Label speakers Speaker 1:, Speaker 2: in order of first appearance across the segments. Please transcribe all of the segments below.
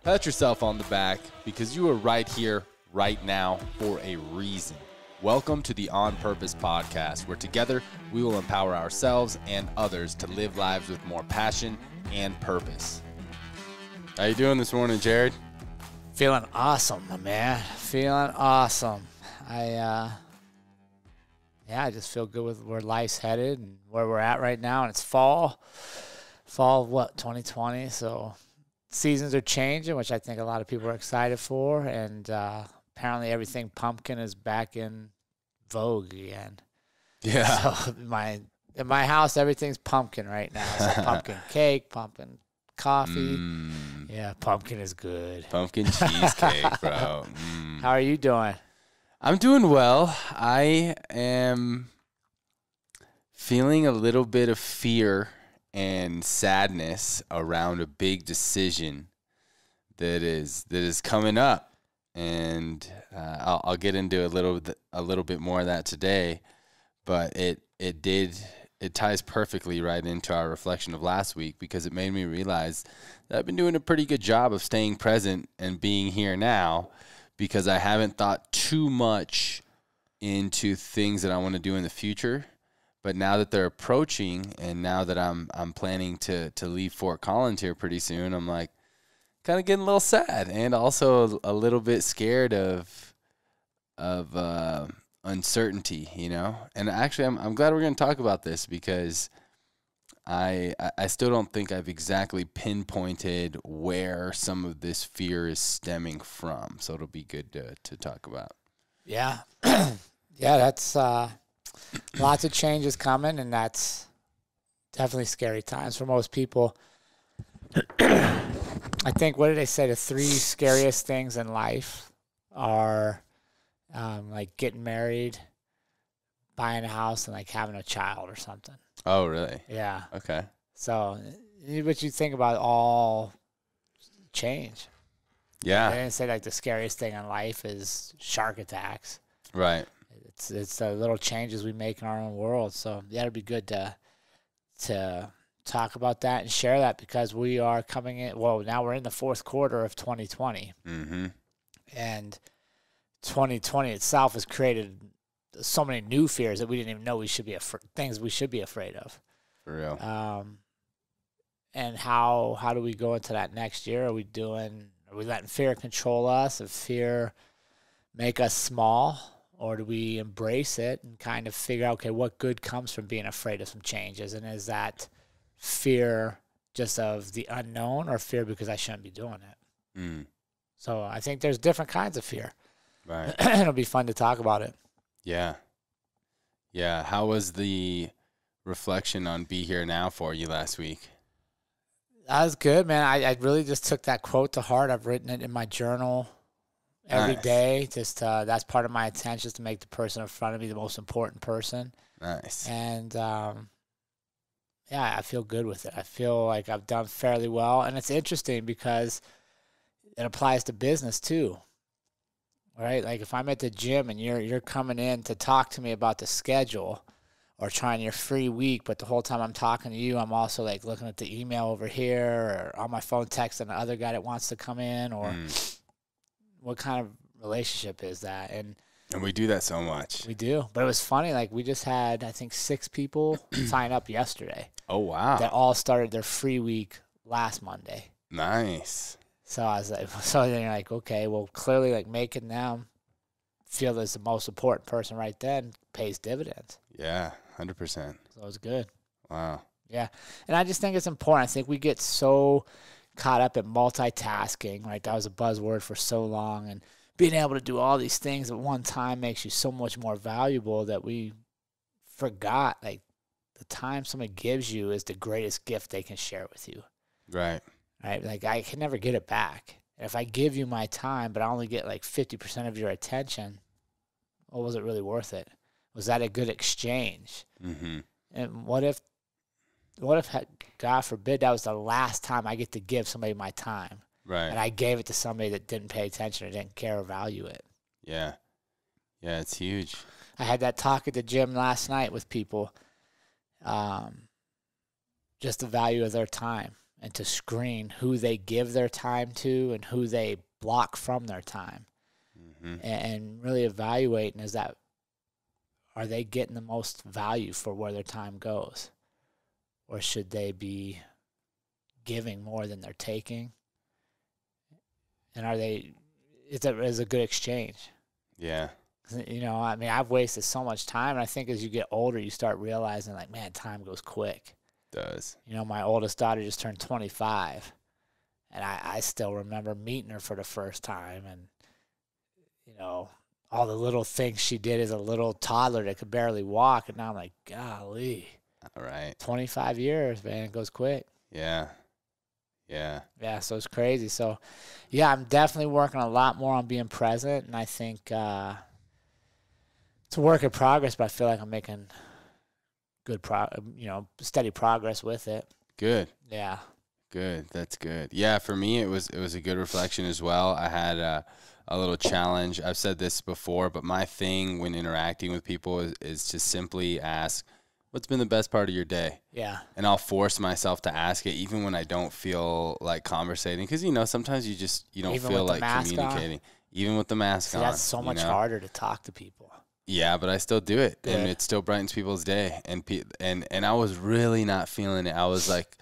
Speaker 1: Pat yourself on the back because you are right here, right now, for a reason. Welcome to the On Purpose podcast, where together we will empower ourselves and others to live lives with more passion and purpose. How you doing this morning, Jared?
Speaker 2: Feeling awesome, my man. Feeling awesome. I just feel good with where life's headed and where we're at right now. And it's fall of what, 2020? So seasons are changing, which I think a lot of people are excited for. And apparently everything pumpkin is back in vogue again.
Speaker 1: Yeah.
Speaker 2: So in my house, everything's pumpkin right now. So pumpkin cake, pumpkin coffee. Yeah, pumpkin is good.
Speaker 1: Pumpkin cheesecake, bro.
Speaker 2: How are you doing?
Speaker 1: I'm doing well. I am feeling a little bit of fear and sadness around a big decision that is coming up, and I'll get into a little bit more of that today. But it ties perfectly right into our reflection of last week, because it made me realize that I've been doing a pretty good job of staying present and being here now, because I haven't thought too much into things that I want to do in the future. But now that they're approaching, and now that I'm planning to leave Fort Collins here pretty soon, I'm like kind of getting a little sad, and also a little bit scared of uncertainty, you know. And actually, I'm glad we're going to talk about this, because I still don't think I've exactly pinpointed where some of this fear is stemming from. So it'll be good to talk about.
Speaker 2: Yeah. Yeah, that's lots of changes coming, and that's definitely scary times for most people. I think, what did they say? The three scariest things in life are like getting married, buying a house, and like having a child or something.
Speaker 1: Oh, really?
Speaker 2: Yeah.
Speaker 1: Okay.
Speaker 2: So what you think about all change.
Speaker 1: Yeah.
Speaker 2: They didn't say like the scariest thing in life is shark attacks.
Speaker 1: Right.
Speaker 2: It's the little changes we make in our own world. So yeah, it'd be good to talk about that and share that, because we are coming in. Well, now we're in the fourth quarter of 2020, and 2020 itself has created so many new fears that we didn't even know we should be things we should be afraid of.
Speaker 1: For real.
Speaker 2: And how do we go into that next year? Are we letting fear control us? Does fear make us small? Or do we embrace it and kind of figure out, okay, what good comes from being afraid of some changes? And is that fear just of the unknown, or fear because I shouldn't be doing it? So I think there's different kinds of fear.
Speaker 1: Right.
Speaker 2: It'll be fun to talk about it.
Speaker 1: Yeah. Yeah. How was the reflection on Be Here Now for you last week?
Speaker 2: That was good, man. I really just took that quote to heart. I've written it in my journal every day. Just that's part of my attention, is to make the person in front of me the most important person.
Speaker 1: Nice.
Speaker 2: And yeah, I feel good with it. I feel like I've done fairly well. And it's interesting because it applies to business too. Right? Like if I'm at the gym and you're coming in to talk to me about the schedule or trying your free week, but the whole time I'm talking to you, I'm also like looking at the email over here, or on my phone texting the other guy that wants to come in, or what kind of relationship is that? And
Speaker 1: we do that so much.
Speaker 2: We do. But it was funny. Like we just had, I think, 6 people sign up yesterday.
Speaker 1: Oh, wow.
Speaker 2: That all started their free week last Monday.
Speaker 1: Nice.
Speaker 2: So I was like, so then you're like, okay, well, clearly like making them feel that's the most important person right then pays dividends.
Speaker 1: Yeah, 100%.
Speaker 2: So it was good.
Speaker 1: Wow.
Speaker 2: Yeah. And I just think it's important. I think we get so caught up in multitasking, right? That was a buzzword for so long. And being able to do all these things at one time makes you so much more valuable, that we forgot, like, the time someone gives you is the greatest gift they can share with you.
Speaker 1: Right.
Speaker 2: Right? Like, I can never get it back. And if I give you my time, but I only get like 50% of your attention, well, was it really worth it? Was that a good exchange? And what if, God forbid, that was the last time I get to give somebody my time?
Speaker 1: Right.
Speaker 2: And I gave it to somebody that didn't pay attention or didn't care or value it.
Speaker 1: Yeah. Yeah, it's huge.
Speaker 2: I had that talk at the gym last night with people, just the value of their time. and to screen who they give their time to and who they block from their time. And really evaluating are they getting the most value for where their time goes? Or should they be giving more than they're taking? And is a good exchange?
Speaker 1: Yeah.
Speaker 2: You know, I mean, I've wasted so much time, and I think as you get older, you start realizing, like, man, time goes quick.
Speaker 1: It does.
Speaker 2: You know, my oldest daughter just turned 25, and I still remember meeting her for the first time, and, you know, all the little things she did as a little toddler that could barely walk, and now I'm like, golly.
Speaker 1: All right.
Speaker 2: 25 years, man, it goes quick.
Speaker 1: Yeah. Yeah.
Speaker 2: Yeah, so it's crazy. So, yeah, I'm definitely working a lot more on being present, and I think it's a work in progress, but I feel like I'm making good steady progress with it.
Speaker 1: Good.
Speaker 2: Yeah.
Speaker 1: Good. That's good. Yeah, for me, it was a good reflection as well. I had a little challenge. I've said this before, but my thing when interacting with people is to simply ask, what's been the best part of your day?
Speaker 2: Yeah.
Speaker 1: And I'll force myself to ask it even when I don't feel like conversating. Because, you know, sometimes you don't
Speaker 2: Even
Speaker 1: feel
Speaker 2: with the
Speaker 1: like
Speaker 2: mask
Speaker 1: communicating. Even with the mask on.
Speaker 2: That's so much harder to talk to people.
Speaker 1: Yeah, but I still do it.
Speaker 2: Good.
Speaker 1: And it still brightens people's day. And I was really not feeling it. I was like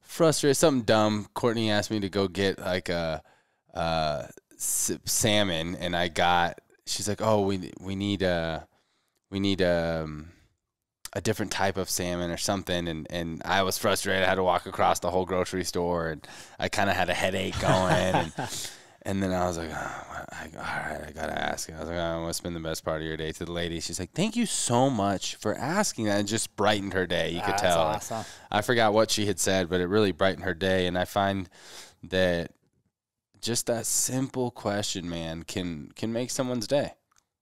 Speaker 1: frustrated. Something dumb. Courtney asked me to go get like a salmon. And she's like, oh, we need a different type of salmon or something, and I was frustrated. I had to walk across the whole grocery store, and I kind of had a headache going, and then I was like, all right, I gotta ask. I was like, oh, what's been the best part of your day? To the lady, she's like, thank you so much for asking that. It just brightened her day. You could tell.
Speaker 2: Awesome.
Speaker 1: I forgot what she had said, but it really brightened her day, and I find that just that simple question, man, can make someone's day.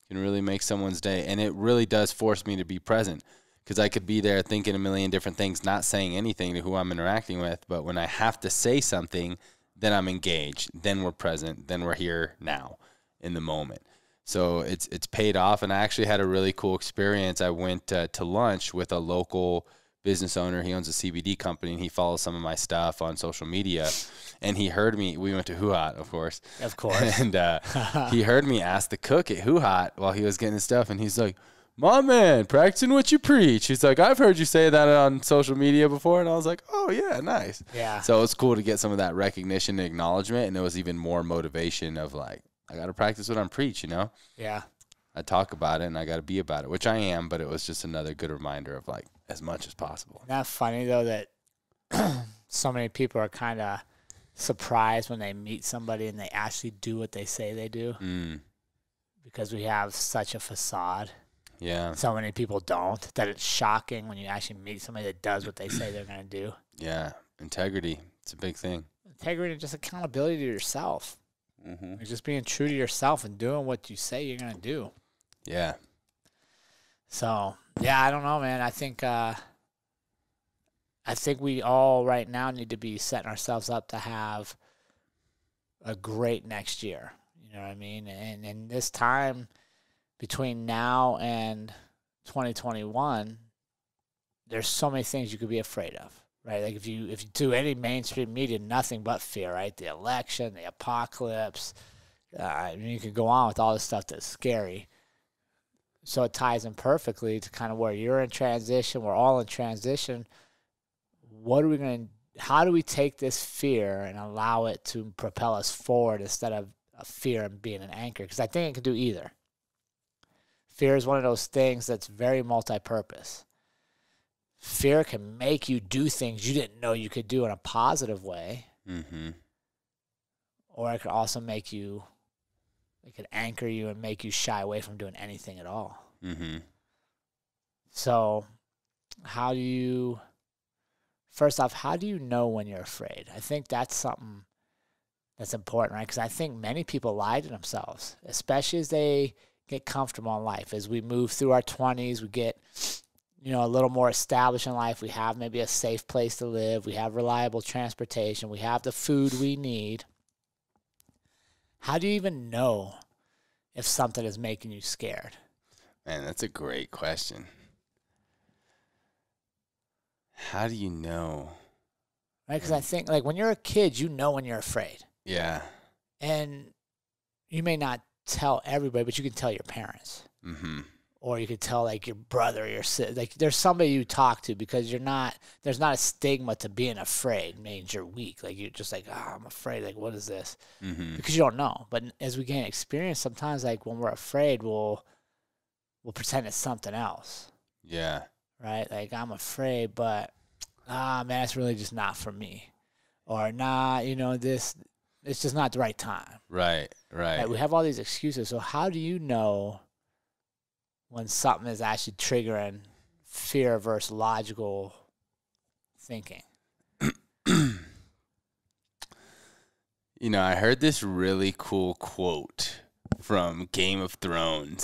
Speaker 1: Can really make someone's day, and it really does force me to be present. Because I could be there thinking a million different things, not saying anything to who I'm interacting with. But when I have to say something, then I'm engaged. Then we're present. Then we're here now in the moment. So it's paid off. And I actually had a really cool experience. I went to lunch with a local business owner. He owns a CBD company, and he follows some of my stuff on social media. And he heard me. We went to Huhat, of course.
Speaker 2: Of course.
Speaker 1: And he heard me ask the cook at Huhat while he was getting his stuff. And he's like, my man, practicing what you preach. He's like, I've heard you say that on social media before. And I was like, oh, yeah, nice.
Speaker 2: Yeah.
Speaker 1: So it was cool to get some of that recognition and acknowledgement. And it was even more motivation of like, I got to practice what I'm preach, you know?
Speaker 2: Yeah.
Speaker 1: I talk about it and I got to be about it, which I am. But it was just another good reminder of like as much as possible.
Speaker 2: Isn't that funny, though, that so many people are kind of surprised when they meet somebody and they actually do what they say they do? Because we have such a facade.
Speaker 1: Yeah.
Speaker 2: So many people don't, that it's shocking when you actually meet somebody that does what they say they're going to do.
Speaker 1: Yeah. Integrity. It's a big thing.
Speaker 2: Integrity and just accountability to yourself. Mm-hmm. Just being true to yourself and doing what you say you're going to do.
Speaker 1: Yeah.
Speaker 2: So, yeah, I don't know, man. I think we all right now need to be setting ourselves up to have a great next year. You know what I mean? And in this time between now and 2021, there's so many things you could be afraid of, right? Like if you do any mainstream media, nothing but fear, right? The election, the apocalypse. I mean, you could go on with all this stuff that's scary. So it ties in perfectly to kind of where you're in transition. We're all in transition. How do we take this fear and allow it to propel us forward instead of a fear and being an anchor? Because I think it can do either. Fear is one of those things that's very multi-purpose. Fear can make you do things you didn't know you could do in a positive way. Mm-hmm. Or it could also it could anchor you and make you shy away from doing anything at all. Mm-hmm. So first off, how do you know when you're afraid? I think that's something that's important, right? Because I think many people lie to themselves, especially as they get comfortable in life. As we move through our 20s, we get, a little more established in life. We have maybe a safe place to live. We have reliable transportation. We have the food we need. How do you even know if something is making you scared?
Speaker 1: Man, that's a great question. How do you know?
Speaker 2: right? Because I think, like, when you're a kid, you know when you're afraid.
Speaker 1: Yeah.
Speaker 2: And you may not tell everybody, but you can tell your parents.
Speaker 1: Mm-hmm.
Speaker 2: Or you could tell, like, your brother or your sister. Like, there's somebody you talk to, because there's not a stigma to being afraid means you're weak. Like, you're just like, oh, I'm afraid. Like, what is this?
Speaker 1: Mm-hmm.
Speaker 2: Because you don't know. But as we gain experience, sometimes, like, when we're afraid, we'll pretend it's something else.
Speaker 1: Yeah.
Speaker 2: Right? Like, I'm afraid, but, man, it's really just not for me. Or, nah, this, it's just not the right time.
Speaker 1: Right.
Speaker 2: Right? We have all these excuses. So how do you know when something is actually triggering fear versus logical thinking?
Speaker 1: I heard this really cool quote from Game of Thrones.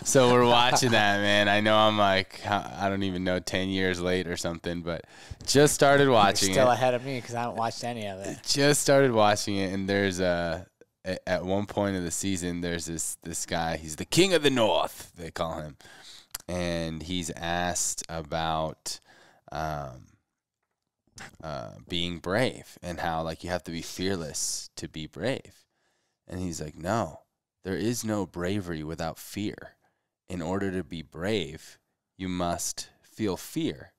Speaker 1: so we're watching that, man. I know I'm like, I don't even know, 10 years late or something, but just started watching it.
Speaker 2: You're still ahead of me because I haven't watched any of it.
Speaker 1: Just started watching it, and there's at one point of the season, there's this guy. He's the King of the North, they call him, and he's asked about being brave and how, like, you have to be fearless to be brave. And he's like, no, there is no bravery without fear. In order to be brave, you must feel fear,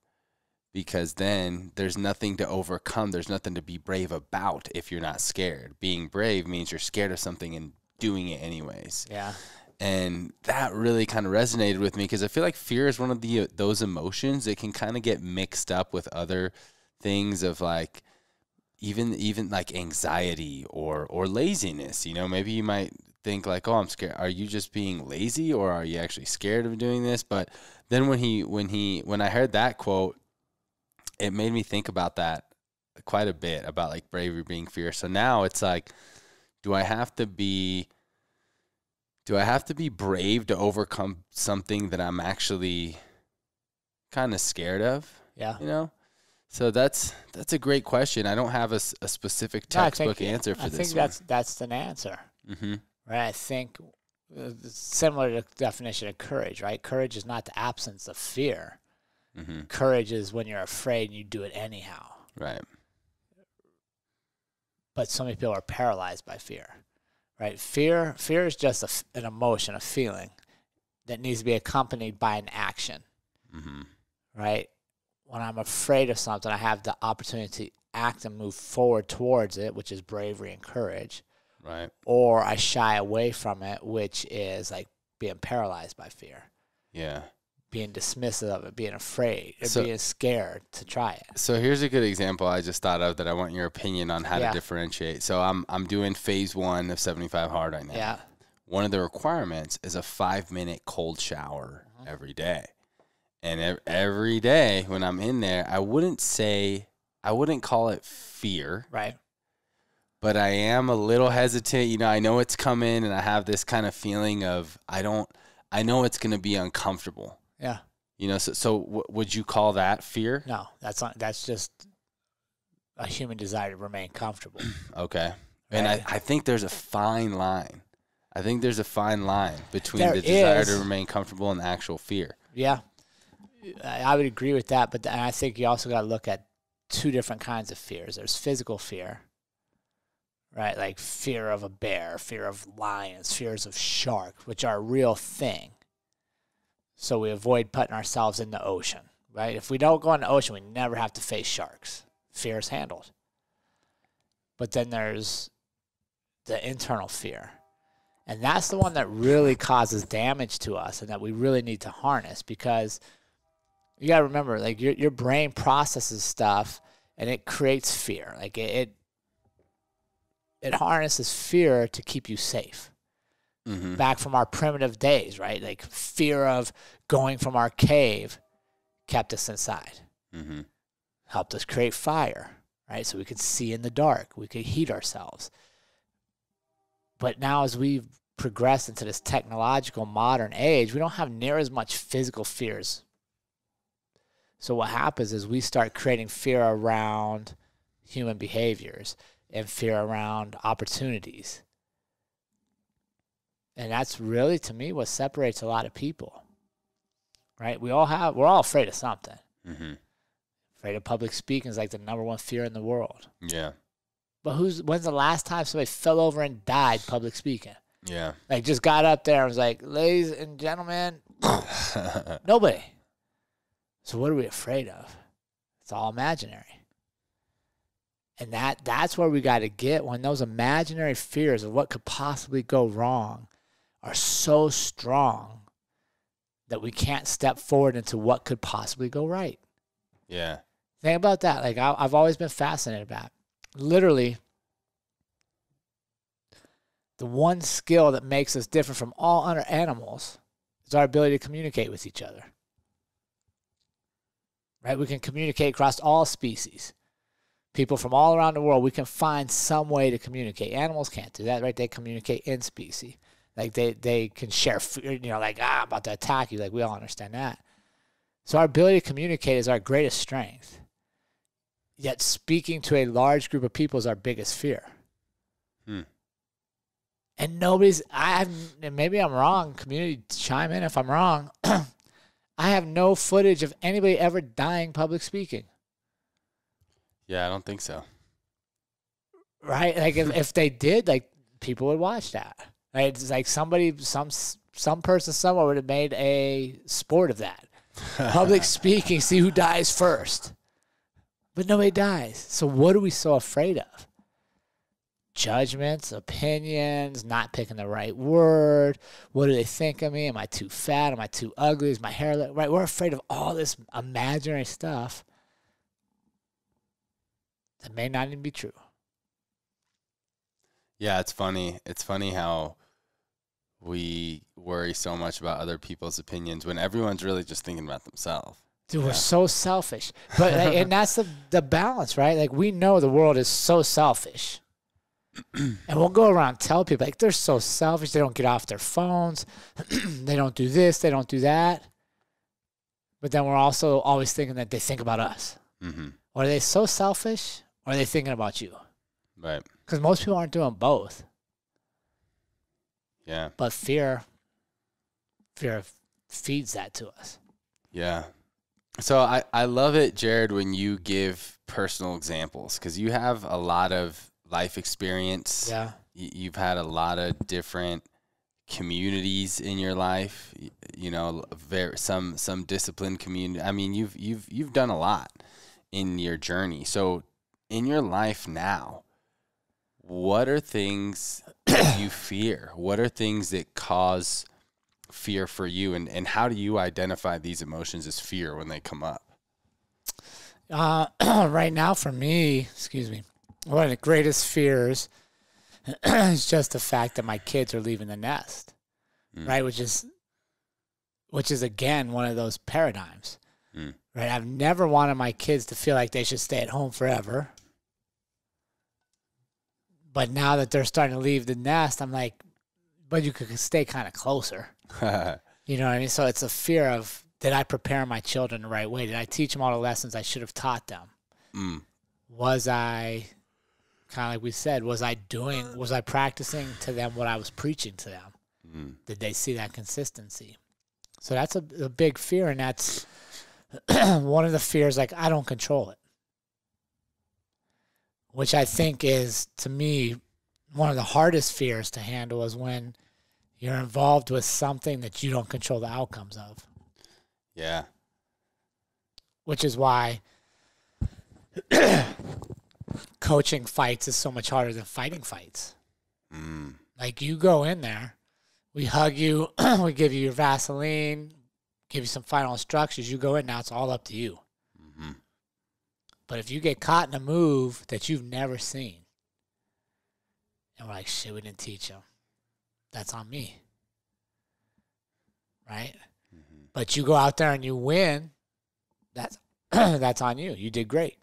Speaker 1: because then there's nothing to overcome. There's nothing to be brave about if you're not scared. Being brave means you're scared of something and doing it anyways.
Speaker 2: Yeah. And
Speaker 1: that really kind of resonated with me, because I feel like fear is one of those emotions that can kind of get mixed up with other things of, like, even like anxiety or laziness. Maybe you might think, like, oh, I'm scared. Are you just being lazy, or are you actually scared of doing this? But then when I heard that quote, it made me think about that quite a bit, about, like, bravery being fear. So now it's like, do I have to be brave to overcome something that I'm actually kind of scared of?
Speaker 2: Yeah.
Speaker 1: So that's a great question. I don't have a specific textbook answer for this one.
Speaker 2: I think that's an answer.
Speaker 1: Mm-hmm.
Speaker 2: Right? I think similar to the definition of courage, right? Courage is not the absence of fear.
Speaker 1: Mm-hmm.
Speaker 2: Courage is when you're afraid and you do it anyhow.
Speaker 1: Right.
Speaker 2: But so many people are paralyzed by fear, right? Fear is just an emotion, a feeling that needs to be accompanied by an action,
Speaker 1: mm-hmm.
Speaker 2: right? When I'm afraid of something, I have the opportunity to act and move forward towards it, which is bravery and courage.
Speaker 1: Right.
Speaker 2: Or I shy away from it, which is like being paralyzed by fear.
Speaker 1: Yeah.
Speaker 2: Being dismissive of it, being afraid, or being scared to try it.
Speaker 1: So here's a good example I just thought of that I want your opinion on how to differentiate. So I'm doing phase 1 of 75 hard right now.
Speaker 2: Yeah.
Speaker 1: One of the requirements is a 5-minute cold shower every day. And every day when I'm in there, I wouldn't call it fear.
Speaker 2: Right.
Speaker 1: But I am a little hesitant. I know it's coming, and I have this kind of feeling of I know it's going to be uncomfortable.
Speaker 2: Yeah.
Speaker 1: So would you call that fear?
Speaker 2: No, that's just a human desire to remain comfortable.
Speaker 1: Okay.
Speaker 2: Right?
Speaker 1: And I think there's a fine line. between the desire to remain comfortable and the actual fear.
Speaker 2: Yeah. I would agree with that, but I think you also got to look at two different kinds of fears. There's physical fear, right? Like fear of a bear, fear of lions, fears of sharks, which are a real thing. So we avoid putting ourselves in the ocean, right? If we don't go in the ocean, we never have to face sharks. Fear is handled. But then there's the internal fear. And that's the one that really causes damage to us and that we really need to harness, because you got to remember, like, your brain processes stuff and it creates fear. Like it harnesses fear to keep you safe. Mm-hmm. Back from our primitive days, right? Like fear of going from our cave kept us inside. Mm-hmm. Helped us create fire, right? So we could see in the dark. We could heat ourselves. But now as we've progressed into this technological modern age, we don't have near as much physical fears. So what happens is we start creating fear around human behaviors and fear around opportunities. And that's really, to me, what separates a lot of people, right? We're all afraid of something. Mm-hmm. Afraid of public speaking is like the number one fear in the world.
Speaker 1: Yeah.
Speaker 2: But when's the last time somebody fell over and died public speaking?
Speaker 1: Yeah.
Speaker 2: Like just got up there and was like, ladies and gentlemen, nobody. So what are we afraid of? It's all imaginary. And that's where we got to get, when those imaginary fears of what could possibly go wrong are so strong that we can't step forward into what could possibly go right.
Speaker 1: Yeah.
Speaker 2: Think about that. Like I've always been fascinated about it. Literally, the one skill that makes us different from all other animals is our ability to communicate with each other. Right? We can communicate across all species. People from all around the world, we can find some way to communicate. Animals can't do that, right? They communicate in species. Like they can share food, like, I'm about to attack you. Like, we all understand that. So our ability to communicate is our greatest strength. Yet speaking to a large group of people is our biggest fear. And maybe I'm wrong, community chime in if I'm wrong. I have no footage of anybody ever dying public speaking.
Speaker 1: Yeah, I don't think so.
Speaker 2: Right? Like if they did, like people would watch that. Right? It's like some person somewhere would have made a sport of that. Public speaking, see who dies first. But nobody dies. So what are we so afraid of? Judgments, opinions, not picking the right word. What do they think of me? Am I too fat? Am I too ugly? Is my hair right? We're afraid of all this imaginary stuff that may not even be true.
Speaker 1: Yeah, it's funny. It's funny how we worry so much about other people's opinions when everyone's really just thinking about themselves.
Speaker 2: Dude, we're so selfish. But and that's the balance, right? Like, we know the world is so selfish. And we'll go around and tell people, like, they're so selfish. They don't get off their phones. They don't do this. They don't do that. But then we're also always thinking that they think about us. Mm-hmm. Or are they so selfish, or are they thinking about you?
Speaker 1: Right.
Speaker 2: Because most people aren't doing both.
Speaker 1: Yeah.
Speaker 2: But fear feeds that to us.
Speaker 1: Yeah. So I love it, Jared, when you give personal examples, because you have a lot of life experience.
Speaker 2: Yeah.
Speaker 1: You've had a lot of different communities in your life, some disciplined community. I mean, you've done a lot in your journey. So in your life now, what are things that you fear? What are things that cause fear for you, and how do you identify these emotions as fear when they come up?
Speaker 2: Right now for me, one of the greatest fears is just the fact that my kids are leaving the nest, right? Which is again, one of those paradigms, right? I've never wanted my kids to feel like they should stay at home forever. But now that they're starting to leave the nest, I'm like, but you could stay kind of closer. You know what I mean? So it's a fear of, did I prepare my children the right way? Did I teach them all the lessons I should have taught them? Was I, kind of like we said, was I practicing to them what I was preaching to them? Did they see that consistency? So that's a big fear, and that's one of the fears, like, I don't control it. Which I think is, to me, one of the hardest fears to handle is when you're involved with something that you don't control the outcomes of.
Speaker 1: Yeah.
Speaker 2: Which is why coaching fights is so much harder than fighting fights. Like, you go in there, we hug you, we give you your Vaseline, give you some final instructions. You go in, now it's all up to you. But if you get caught in a move that you've never seen, and we're like, shit, we didn't teach them, that's on me. Right? But you go out there and you win, that's on you. You did great.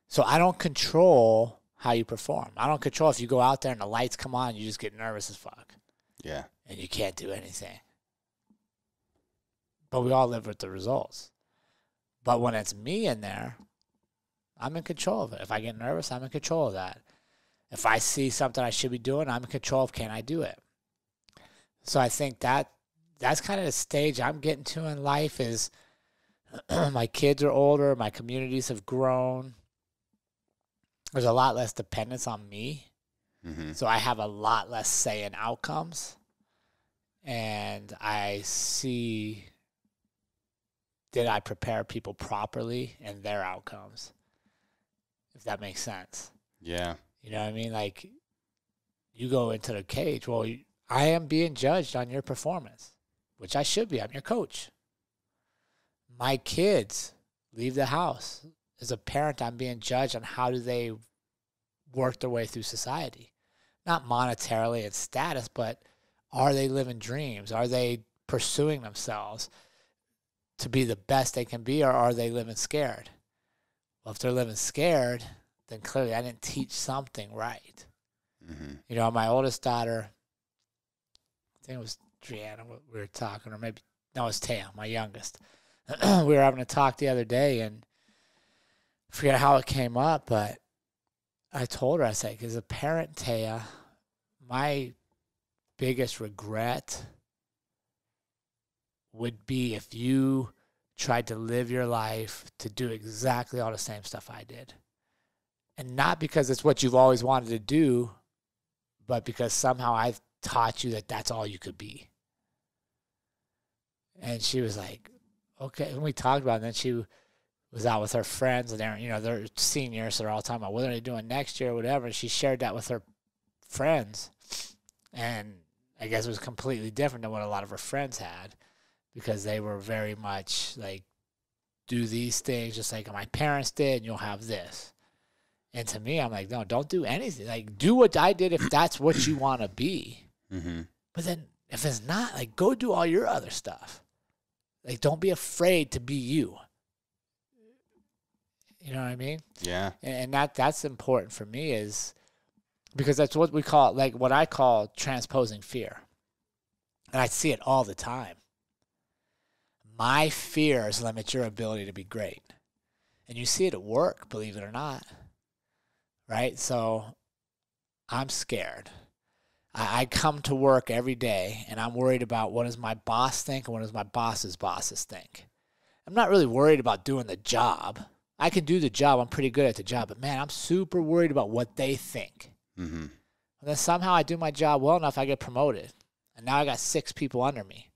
Speaker 2: So I don't control how you perform. I don't control if you go out there and the lights come on and you just get nervous as fuck.
Speaker 1: Yeah.
Speaker 2: And you can't do anything. But we all live with the results. But when it's me in there, I'm in control of it. If I get nervous, I'm in control of that. If I see something I should be doing, I'm in control of, can I do it? So I think that's kind of the stage I'm getting to in life, is My kids are older. My communities have grown. There's a lot less dependence on me.
Speaker 1: Mm-hmm.
Speaker 2: So I have a lot less say in outcomes. And I see, did I prepare people properly and their outcomes? If that makes sense.
Speaker 1: Yeah.
Speaker 2: You know what I mean? Like, you go into the cage. Well, I am being judged on your performance, which I should be. I'm your coach. My kids leave the house. As a parent, I'm being judged on how do they work their way through society. Not monetarily and status, but are they living dreams? Are they pursuing themselves to be the best they can be, or are they living scared? Well, if they're living scared, then clearly I didn't teach something right.
Speaker 1: Mm-hmm.
Speaker 2: You know, my oldest daughter, I think it was Driana, we were talking, or maybe, no, it was Taya, my youngest. We were having a talk the other day, and I forget how it came up, but I told her, I said, because as a parent, Taya, my biggest regret would be if you tried to live your life to do exactly all the same stuff I did. And not because it's what you've always wanted to do, but because somehow I've taught you that that's all you could be. And she was like, okay. And we talked about it, and then she was out with her friends, and they're seniors, so they're all talking about what are they doing next year or whatever. And she shared that with her friends. And I guess it was completely different than what a lot of her friends had, because they were very much like, do these things just like my parents did, and you'll have this. And to me, I'm like, no, don't do anything. Like, do what I did if that's what you want to be.
Speaker 1: Mm-hmm.
Speaker 2: But then if it's not, like, go do all your other stuff. Like, don't be afraid to be you. You know what I mean?
Speaker 1: Yeah.
Speaker 2: And that's important for me, is because that's what we call, like, what I call transposing fear. And I see it all the time. My fears limit your ability to be great. And you see it at work, believe it or not. Right? So I'm scared. I come to work every day, and I'm worried about what does my boss think and what does my boss's bosses think. I'm not really worried about doing the job. I can do the job. I'm pretty good at the job. But, man, I'm super worried about what they think.
Speaker 1: Mm-hmm.
Speaker 2: And then somehow I do my job well enough, I get promoted. And now I got 6 people under me.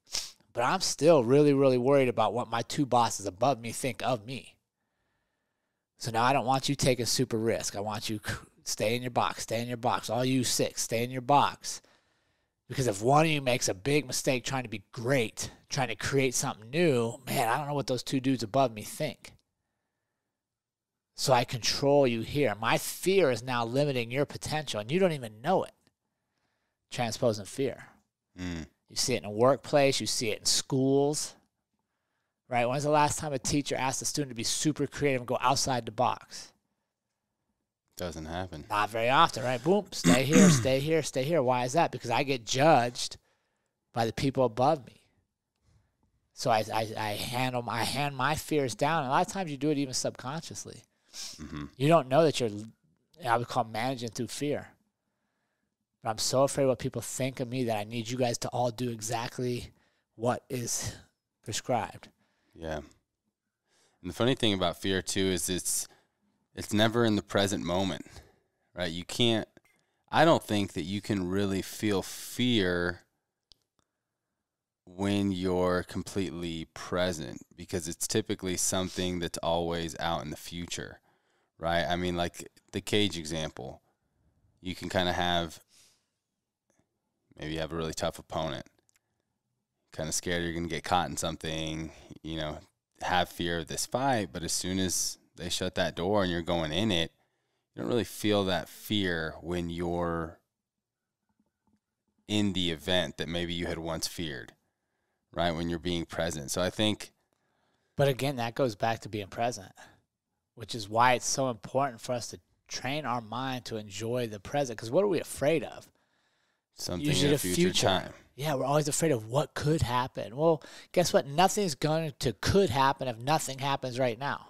Speaker 2: But I'm still really, really worried about what my 2 bosses above me think of me. So now I don't want you taking super risk. I want you stay in your box, stay in your box. All you 6, stay in your box. Because if one of you makes a big mistake trying to be great, trying to create something new, man, I don't know what those 2 dudes above me think. So I control you here. My fear is now limiting your potential, and you don't even know it. Transposing fear.
Speaker 1: Mm.
Speaker 2: You see it in a workplace. You see it in schools. Right? When's the last time a teacher asked a student to be super creative and go outside the box?
Speaker 1: Doesn't happen.
Speaker 2: Not very often, right? Boom, stay here, stay here, stay here. Why is that? Because I get judged by the people above me. So I hand my fears down. And a lot of times you do it even subconsciously.
Speaker 1: Mm-hmm.
Speaker 2: You don't know that I would call managing through fear. But I'm so afraid what people think of me that I need you guys to all do exactly what is prescribed.
Speaker 1: Yeah. And the funny thing about fear too is it's never in the present moment, right? I don't think that you can really feel fear when you're completely present, because it's typically something that's always out in the future, right? I mean, like the cage example, you can kind of maybe you have a really tough opponent, kind of scared you're going to get caught in something, have fear of this fight, but as soon as they shut that door and you're going in it, you don't really feel that fear when you're in the event that maybe you had once feared, right? When you're being present. So I think.
Speaker 2: But again, that goes back to being present, which is why it's so important for us to train our mind to enjoy the present. Because what are we afraid of?
Speaker 1: Something in the future time.
Speaker 2: Yeah, we're always afraid of what could happen. Well, guess what? Nothing's could happen if nothing happens right now.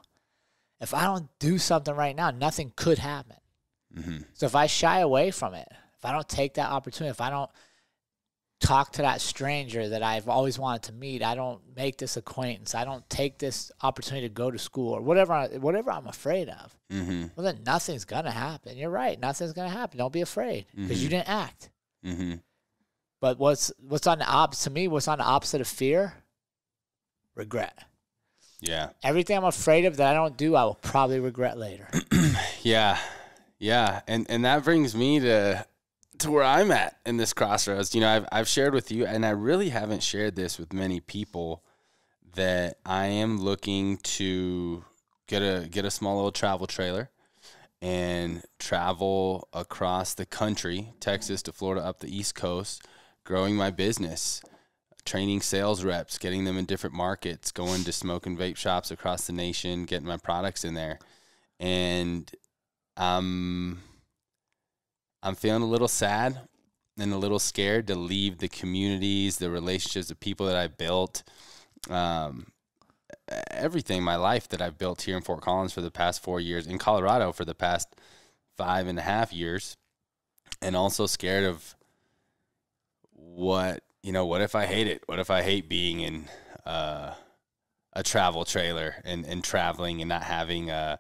Speaker 2: If I don't do something right now, nothing could happen.
Speaker 1: Mm-hmm.
Speaker 2: So if I shy away from it, if I don't take that opportunity, if I don't talk to that stranger that I've always wanted to meet. I don't make this acquaintance. I don't take this opportunity to go to school or whatever I'm afraid of.
Speaker 1: Mm-hmm.
Speaker 2: Well, then nothing's going to happen. You're right. Nothing's going to happen. Don't be afraid because you didn't act.
Speaker 1: Mm-hmm.
Speaker 2: But what's on the opposite, to me, what's on the opposite of fear? Regret.
Speaker 1: Yeah.
Speaker 2: Everything I'm afraid of that I don't do, I will probably regret later.
Speaker 1: Yeah. Yeah. And that brings me to where I'm at in this crossroads. You know, I've shared with you, and I really haven't shared this with many people, that I am looking to get a small little travel trailer and travel across the country, Texas to Florida, up the East Coast, growing my business, training sales reps, getting them in different markets, going to smoke and vape shops across the nation, getting my products in there. And I'm feeling a little sad and a little scared to leave the communities, the relationships, the people that I built, everything in my life that I've built here in Fort Collins for the past 4 years, in Colorado for the past 5.5 years, and also scared of what if I hate it? What if I hate being in a travel trailer and traveling and not having a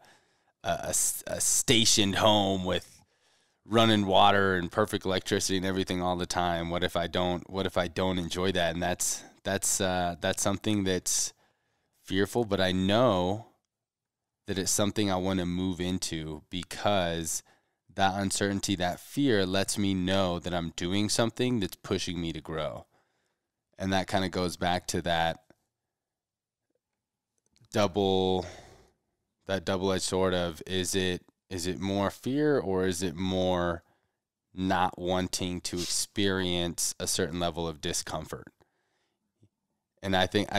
Speaker 1: stationed home with running water and perfect electricity and everything all the time? What if I don't enjoy that? And that's something that's fearful, but I know that it's something I want to move into, because that uncertainty, that fear lets me know that I'm doing something that's pushing me to grow. And that kind of goes back to that double-edged sword of, is it more fear, or is it more not wanting to experience a certain level of discomfort? And I think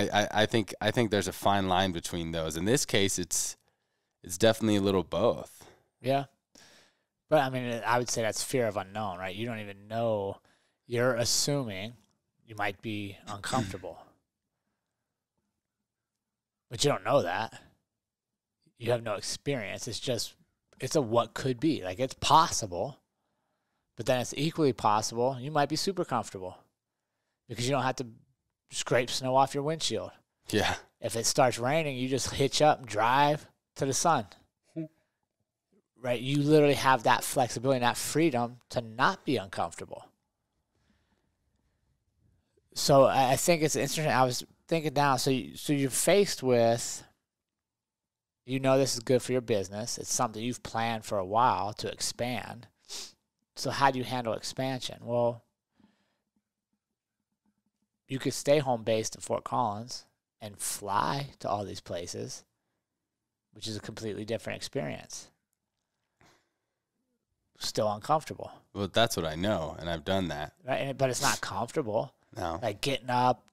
Speaker 1: there's a fine line between those. In this case, it's definitely a little both.
Speaker 2: Yeah. But I mean, I would say that's fear of unknown, right? You don't even know. You're assuming you might be uncomfortable. But you don't know that. You have no experience. It's a what could be. Like, it's possible, but then it's equally possible you might be super comfortable because you don't have to scrape snow off your windshield.
Speaker 1: Yeah.
Speaker 2: If it starts raining, you just hitch up and drive to the sun. Right? You literally have that flexibility and that freedom to not be uncomfortable. So I think it's interesting. I was thinking down. So you're faced with, this is good for your business. It's something you've planned for a while to expand. So how do you handle expansion? Well, you could stay home based in Fort Collins and fly to all these places, which is a completely different experience. Still uncomfortable.
Speaker 1: Well, that's what I know, and I've done that.
Speaker 2: Right, but it's not comfortable.
Speaker 1: No.
Speaker 2: Like getting up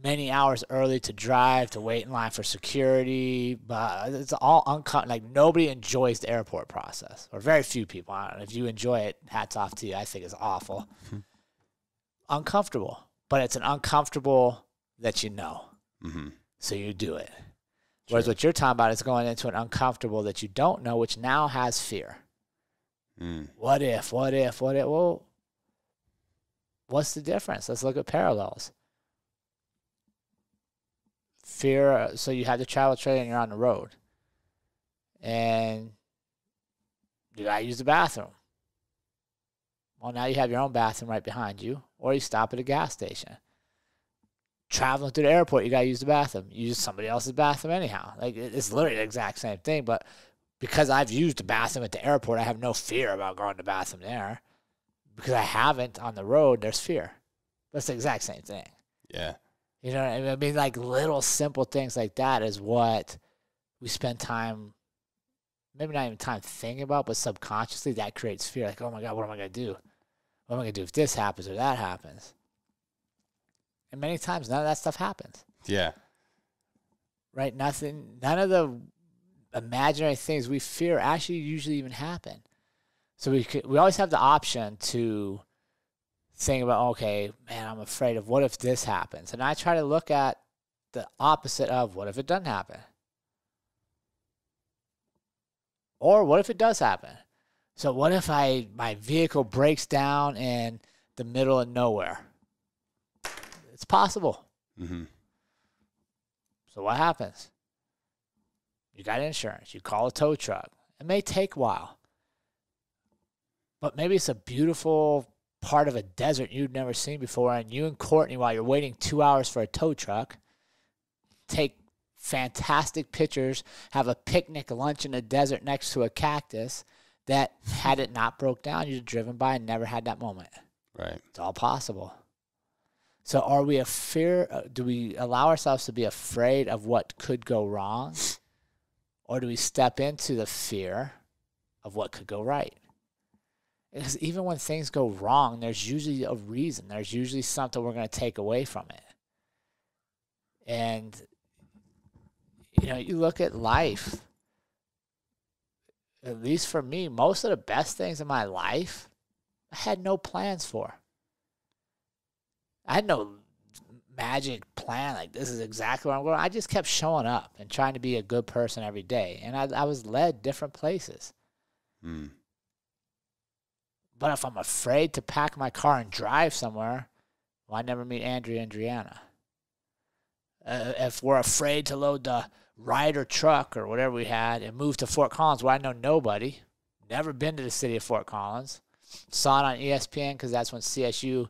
Speaker 2: many hours early to drive, to wait in line for security, but it's all uncomfortable. Like, nobody enjoys the airport process, or very few people. I don't know. If you enjoy it, hats off to you. I think it's awful. Uncomfortable, but it's an uncomfortable that you know. Mm-hmm. So you do it. Whereas what you're talking about is going into an uncomfortable that you don't know, which now has fear. What if? Well, what's the difference? Let's look at parallels. Fear, so you have the travel trailer and you're on the road. And you got to use the bathroom. Well, now you have your own bathroom right behind you, or you stop at a gas station. Traveling through the airport, you got to use the bathroom. You use somebody else's bathroom anyhow. Like, it's literally the exact same thing, but because I've used the bathroom at the airport, I have no fear about going to the bathroom there. Because I haven't on the road, there's fear. But it's the exact same thing.
Speaker 1: Yeah.
Speaker 2: You know what I mean? I mean, like, little simple things like that is what we spend time, maybe not even time thinking about, but subconsciously that creates fear. Like, oh my God, what am I going to do? What am I going to do if this happens or that happens? And many times none of that stuff happens.
Speaker 1: Yeah.
Speaker 2: Right? None of the imaginary things we fear actually usually even happen. So we always have the option to think about, okay, man, I'm afraid of what if this happens? And I try to look at the opposite of what if it doesn't happen? Or what if it does happen? So what if my vehicle breaks down in the middle of nowhere? possible.
Speaker 1: Mm-hmm.
Speaker 2: So what happens? You got insurance. You call a tow truck. It may take a while. But maybe it's a beautiful part of a desert you've never seen before, and you and Courtney, while you're waiting 2 hours for a tow truck, take fantastic pictures, have a picnic lunch in the desert next to a cactus that, had it not broke down, you'd have driven by and never had that moment.
Speaker 1: Right.
Speaker 2: It's all possible. So are we do we allow ourselves to be afraid of what could go wrong? Or do we step into the fear of what could go right? Because even when things go wrong, there's usually a reason. There's usually something we're going to take away from it. And, you look at life, at least for me, most of the best things in my life, I had no plans for. I had no magic plan, like this is exactly where I'm going. I just kept showing up and trying to be a good person every day. And I was led different places.
Speaker 1: Mm.
Speaker 2: But if I'm afraid to pack my car and drive somewhere, well, I never meet Andrea and Driana. If we're afraid to load the Ryder truck or whatever we had and move to Fort Collins, where I know nobody, never been to the city of Fort Collins, saw it on ESPN because that's when CSU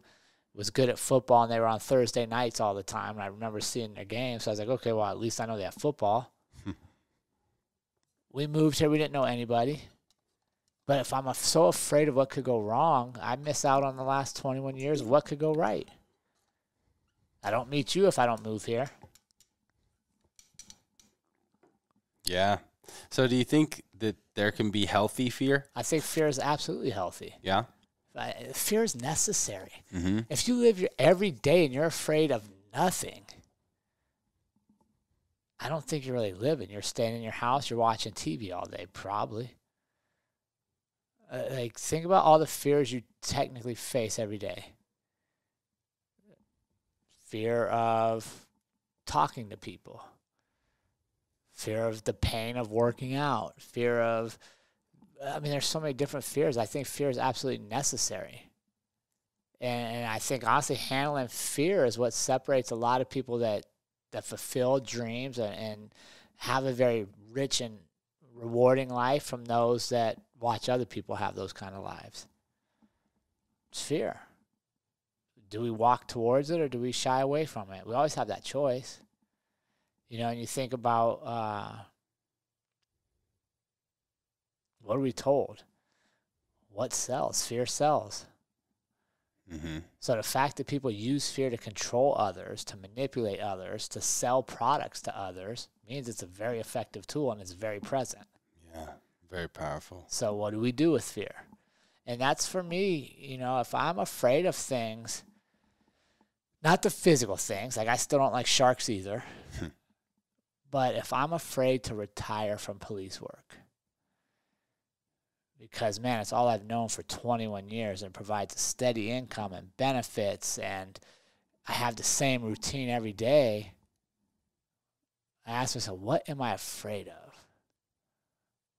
Speaker 2: was good at football, and they were on Thursday nights all the time. And I remember seeing their games, so I was like, okay, well, at least I know they have football. We moved here. We didn't know anybody. But if I'm so afraid of what could go wrong, I miss out on the last 21 years of what could go right. I don't meet you if I don't move here.
Speaker 1: Yeah. So do you think that there can be healthy fear?
Speaker 2: I think fear is absolutely healthy.
Speaker 1: Yeah.
Speaker 2: Fear is necessary.
Speaker 1: Mm-hmm.
Speaker 2: If you live your every day and you're afraid of nothing, I don't think you're really living. You're staying in your house. You're watching TV all day, probably. Think about all the fears you technically face every day. Fear of talking to people. Fear of the pain of working out. Fear of, there's so many different fears. I think fear is absolutely necessary. And I think, honestly, handling fear is what separates a lot of people that fulfill dreams and have a very rich and rewarding life from those that watch other people have those kind of lives. It's fear. Do we walk towards it or do we shy away from it? We always have that choice. And you think about what are we told? What sells? Fear sells.
Speaker 1: Mm-hmm.
Speaker 2: So the fact that people use fear to control others, to manipulate others, to sell products to others means it's a very effective tool and it's very present.
Speaker 1: Yeah, very powerful.
Speaker 2: So what do we do with fear? And that's for me, if I'm afraid of things, not the physical things, like I still don't like sharks either, but if I'm afraid to retire from police work, because, man, it's all I've known for 21 years and provides a steady income and benefits, and I have the same routine every day, I ask myself, what am I afraid of?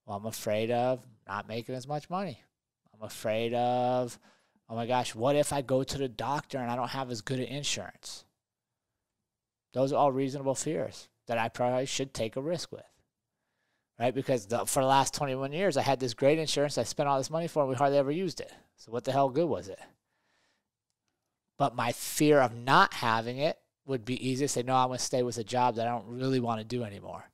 Speaker 2: Well, I'm afraid of not making as much money. I'm afraid of, oh my gosh, what if I go to the doctor and I don't have as good an insurance? Those are all reasonable fears that I probably should take a risk with. Right? Because for the last 21 years, I had this great insurance I spent all this money for, and we hardly ever used it. So what the hell good was it? But my fear of not having it would be easy to say, no, I'm going to stay with a job that I don't really want to do anymore.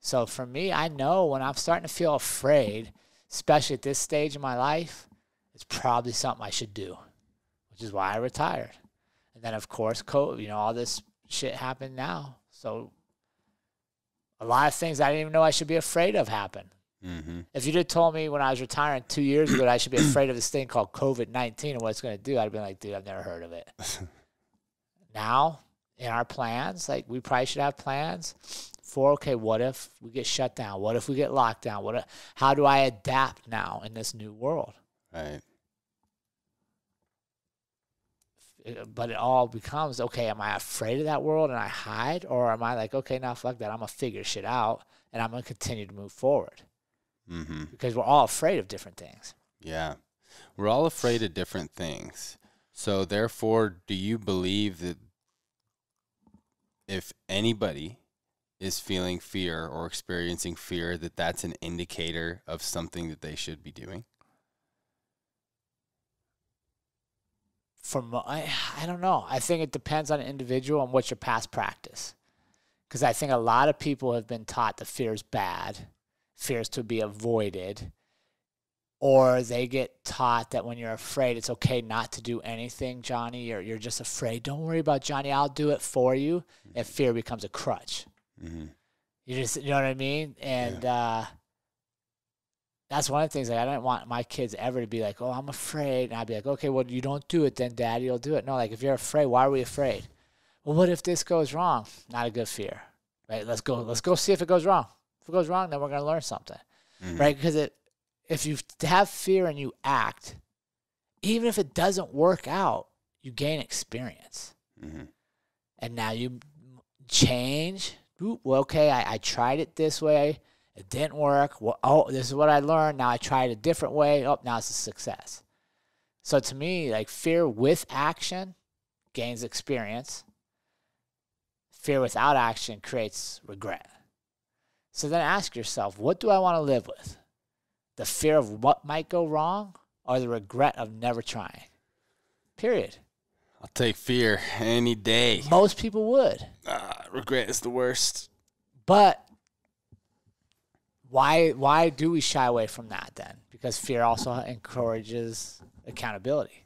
Speaker 2: So for me, I know when I'm starting to feel afraid, especially at this stage in my life, it's probably something I should do, which is why I retired. And then, of course, all this shit happened now. So a lot of things I didn't even know I should be afraid of happen.
Speaker 1: Mm-hmm.
Speaker 2: If you'd have told me when I was retiring 2 years ago that I should be afraid of this thing called COVID-19 and what it's going to do, I'd have been like, dude, I've never heard of it. Now, in our plans, we probably should have plans for, okay, what if we get shut down? What if we get locked down? How do I adapt now in this new world?
Speaker 1: Right.
Speaker 2: But it all becomes, okay, am I afraid of that world and I hide? Or am I like, okay, now fuck that, I'm going to figure shit out and I'm going to continue to move forward?
Speaker 1: Mm-hmm.
Speaker 2: Because we're all afraid of different things.
Speaker 1: Yeah. We're all afraid of different things. So therefore, do you believe that if anybody is feeling fear or experiencing fear, that that's an indicator of something that they should be doing?
Speaker 2: I don't know. I think it depends on the individual and what's your past practice. Because I think a lot of people have been taught that fear is bad, fear is to be avoided, or they get taught that when you're afraid, it's okay not to do anything, Johnny. You're just afraid. Don't worry about Johnny. I'll do it for you. And fear becomes a crutch.
Speaker 1: Mm-hmm.
Speaker 2: You know what I mean? And that's one of the things. Like, I don't want my kids ever to be like, oh, I'm afraid. And I'd be like, okay, well, you don't do it, then Daddy will do it. No, like, if you're afraid, why are we afraid? Well, what if this goes wrong? Not a good fear, right? Let's go see if it goes wrong. If it goes wrong, then we're going to learn something, right? Because if you have fear and you act, even if it doesn't work out, you gain experience. Mm-hmm. And now you change. Ooh, well, okay, I tried it this way. It didn't work. Well, oh, this is what I learned. Now I tried a different way. Oh, now it's a success. So to me, like, fear with action gains experience. Fear without action creates regret. So then ask yourself, what do I want to live with? The fear of what might go wrong or the regret of never trying? Period.
Speaker 1: I'll take fear any day.
Speaker 2: Most people would.
Speaker 1: Regret is the worst.
Speaker 2: But why do we shy away from that then? Because fear also encourages accountability.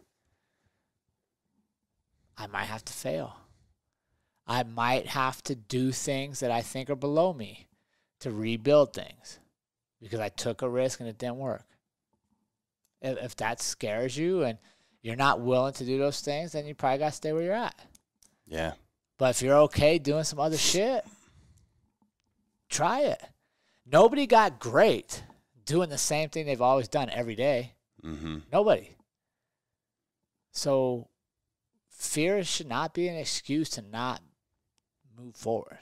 Speaker 2: I might have to fail. I might have to do things that I think are below me to rebuild things because I took a risk and it didn't work. If that scares you and you're not willing to do those things, then you probably got to stay where you're at.
Speaker 1: Yeah.
Speaker 2: But if you're okay doing some other shit, try it. Nobody got great doing the same thing they've always done every day. Mm-hmm. Nobody. So fear should not be an excuse to not move forward.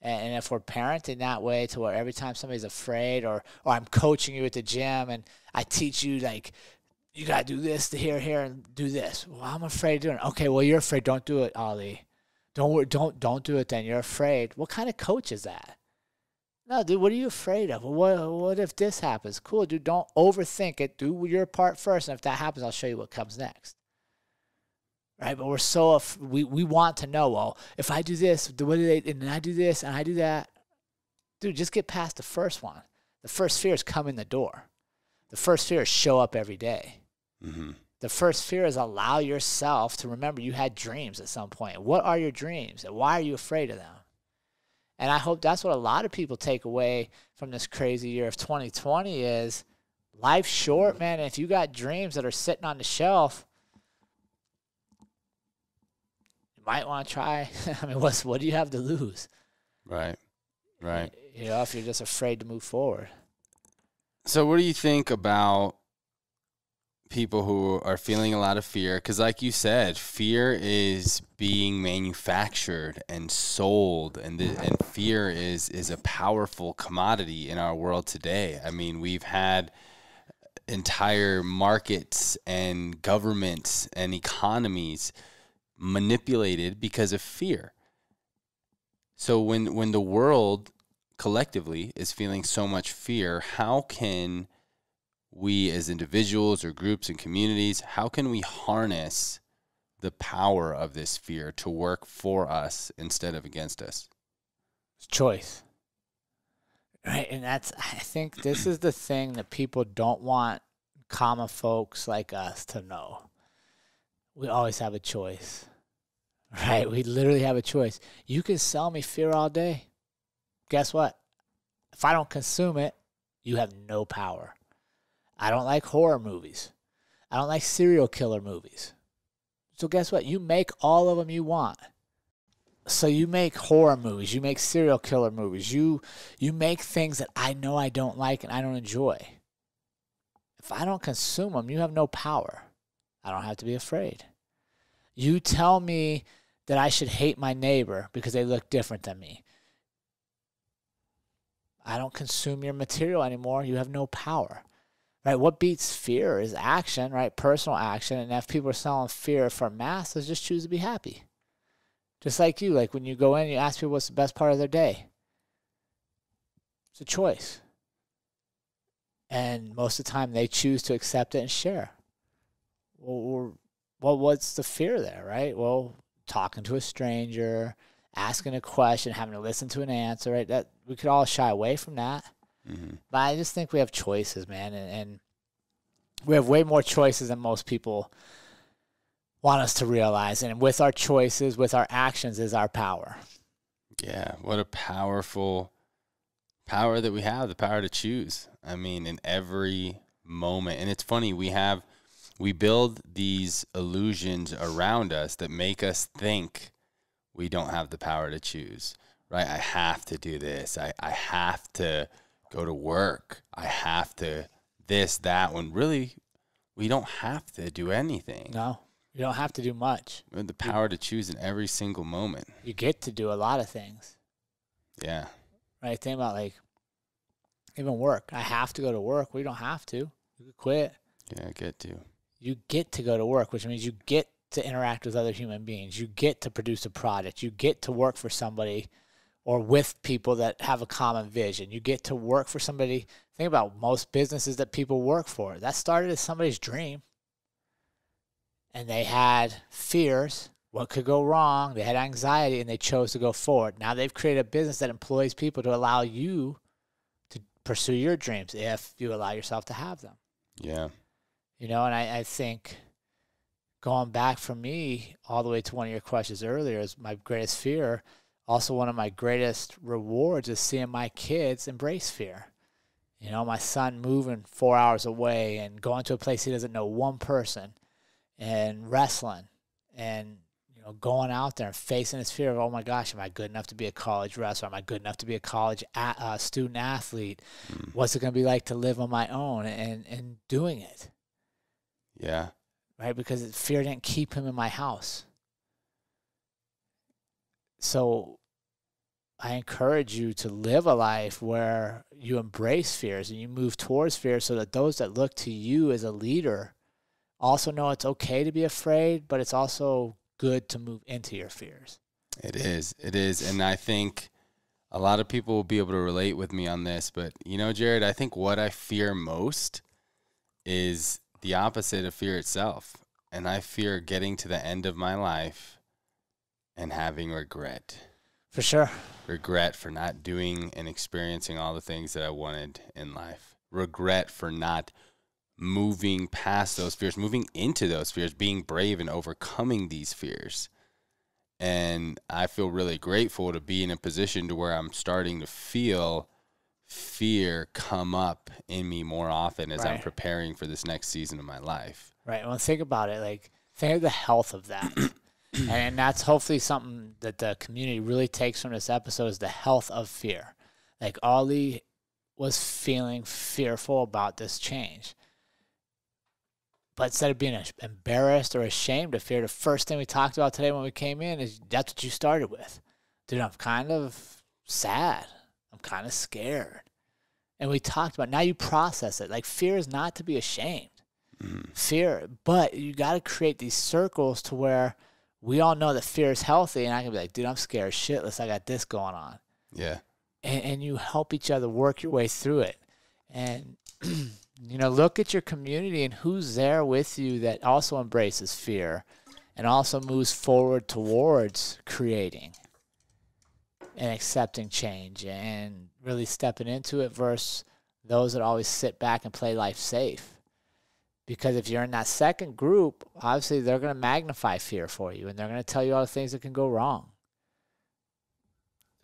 Speaker 2: And if we're parenting that way to where every time somebody's afraid or I'm coaching you at the gym and I teach you, like, you got to do this to here, and do this. Well, I'm afraid of doing it. Okay, well, you're afraid. Don't do it, Ali. Don't do it then. You're afraid. What kind of coach is that? No, dude, what are you afraid of? What if this happens? Cool, dude, don't overthink it. Do your part first, and if that happens, I'll show you what comes next. Right? But we're so, we want to know, well, if I do this, what do they, and then I do this, and I do that. Dude, just get past the first one. The first fear is come in the door. The first fear is show up every day. Mm-hmm. The first fear is allow yourself to remember you had dreams at some point. What are your dreams, and why are you afraid of them? And I hope that's what a lot of people take away from this crazy year of 2020 is life's short, man. And if you got dreams that are sitting on the shelf, you might want to try. I mean, what do you have to lose?
Speaker 1: Right.
Speaker 2: You know, if you're just afraid to move forward.
Speaker 1: So what do you think about people who are feeling a lot of fear? Because like you said, fear is being manufactured and sold, and fear is a powerful commodity in our world today. I mean, we've had entire markets and governments and economies manipulated because of fear. So when the world collectively is feeling so much fear, how can we as individuals or groups and communities, how can we harness the power of this fear to work for us instead of against us?
Speaker 2: It's choice. Right? And I think this is the thing that people don't want common folks like us to know. We always have a choice. Right? We literally have a choice. You can sell me fear all day. Guess what? If I don't consume it, you have no power. I don't like horror movies. I don't like serial killer movies. So guess what? You make all of them you want. So you make horror movies. You make serial killer movies. You make things that I know I don't like and I don't enjoy. If I don't consume them, you have no power. I don't have to be afraid. You tell me that I should hate my neighbor because they look different than me. I don't consume your material anymore. You have no power. right? What beats fear is action, right? Personal action. And if people are selling fear for masses, just choose to be happy. Just like you, like when you go in, you ask people what's the best part of their day. It's a choice. And most of the time they choose to accept it and share. Well, what's the fear there, right? Well, talking to a stranger, asking a question, having to listen to an answer, right? That we could all shy away from that. Mm-hmm. But I just think we have choices, man. And we have way more choices than most people want us to realize. And with our choices, with our actions is our power.
Speaker 1: Yeah, what a powerful power that we have, the power to choose. I mean, in every moment. And it's funny, we build these illusions around us that make us think we don't have the power to choose, right? I have to do this. I have to go to work. I have to this, that, when really we don't have to do anything.
Speaker 2: No, you don't have to do much.
Speaker 1: We have the power to choose in every single moment.
Speaker 2: You get to do a lot of things.
Speaker 1: Yeah.
Speaker 2: Right? Think about like even work. I have to go to work. We don't have to. You could quit.
Speaker 1: Yeah, I get to.
Speaker 2: You get to go to work, which means you get to interact with other human beings. You get to produce a product. You get to work for somebody or with people that have a common vision. You get to work for somebody. Think about most businesses that people work for. That started as somebody's dream. And they had fears. What could go wrong? They had anxiety, and they chose to go forward. Now they've created a business that employs people to allow you to pursue your dreams if you allow yourself to have them.
Speaker 1: Yeah.
Speaker 2: You know, and I think going back for me all the way to one of your questions earlier is my greatest fear. Also, one of my greatest rewards is seeing my kids embrace fear. You know, my son moving 4 hours away and going to a place he doesn't know one person and wrestling and, you know, going out there and facing his fear of, oh my gosh, am I good enough to be a college wrestler? Am I good enough to be a college student athlete? What's it going to be like to live on my own and doing it?
Speaker 1: Yeah.
Speaker 2: Right? Because fear didn't keep him in my house. So I encourage you to live a life where you embrace fears and you move towards fear so that those that look to you as a leader also know it's okay to be afraid, but it's also good to move into your fears.
Speaker 1: It is. It is. And I think a lot of people will be able to relate with me on this. But, you know, Jared, I think what I fear most is the opposite of fear itself. And I fear getting to the end of my life and having regret.
Speaker 2: For sure.
Speaker 1: Regret for not doing and experiencing all the things that I wanted in life. Regret for not moving past those fears, moving into those fears, being brave and overcoming these fears. And I feel really grateful to be in a position to where I'm starting to feel fear come up in me more often as I'm preparing for this next season of my life.
Speaker 2: Right. Well, think about it. Like, think of the health of that. And that's hopefully something that the community really takes from this episode is the health of fear. Like, Ollie was feeling fearful about this change. But instead of being embarrassed or ashamed of fear, the first thing we talked about today when we came in is that's what you started with. Dude, I'm kind of sad. I'm kind of scared. And we talked about, now you process it. Like, fear is not to be ashamed. Fear, but you got to create these circles to where we all know that fear is healthy, and I can be like, dude, I'm scared shitless. I got this going on.
Speaker 1: Yeah.
Speaker 2: And you help each other work your way through it. And, you know, look at your community and who's there with you that also embraces fear and also moves forward towards creating and accepting change and really stepping into it versus those that always sit back and play life safe. Because if you're in that second group, obviously they're going to magnify fear for you, and they're going to tell you all the things that can go wrong.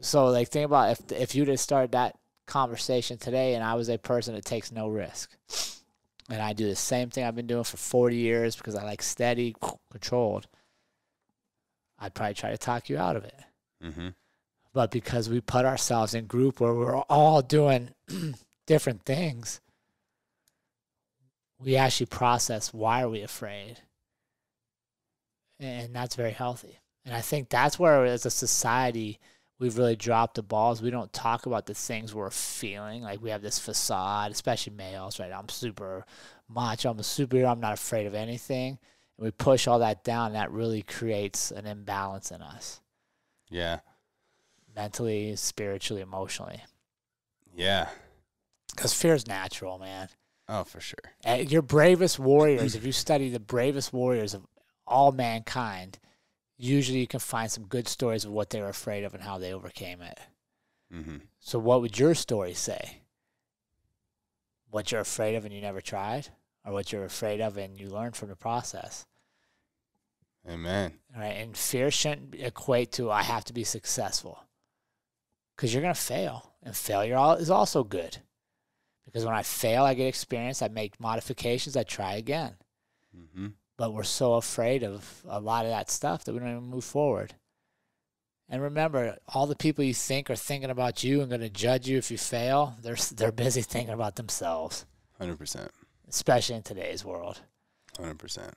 Speaker 2: So, like, think about if you just started that conversation today and I was a person that takes no risk, and I do the same thing I've been doing for 40 years because I like steady, controlled, I'd probably try to talk you out of it. Mm-hmm. But because we put ourselves in group where we're all doing different things, we actually process why are we afraid. And that's very healthy. And I think that's where as a society we've really dropped the balls. We don't talk about the things we're feeling. Like, we have this facade, especially males, right? I'm super macho. I'm a superhero. I'm not afraid of anything. And we push all that down. That really creates an imbalance in us.
Speaker 1: Yeah.
Speaker 2: Mentally, spiritually, emotionally.
Speaker 1: Yeah.
Speaker 2: Because fear is natural, man.
Speaker 1: Oh, for sure.
Speaker 2: Your bravest warriors, if you study the bravest warriors of all mankind, usually you can find some good stories of what they were afraid of and how they overcame it.
Speaker 1: Mm-hmm.
Speaker 2: So what would your story say? What you're afraid of and you never tried? Or what you're afraid of and you learned from the process?
Speaker 1: Amen.
Speaker 2: All right, and fear shouldn't equate to I have to be successful. Because you're going to fail. And failure is also good. Because when I fail, I get experience, I make modifications, I try again.
Speaker 1: Mm-hmm.
Speaker 2: But we're so afraid of a lot of that stuff that we don't even move forward. And remember, all the people you think are thinking about you and going to judge you if you fail, they're busy thinking about themselves.
Speaker 1: 100%.
Speaker 2: Especially in today's world.
Speaker 1: 100%.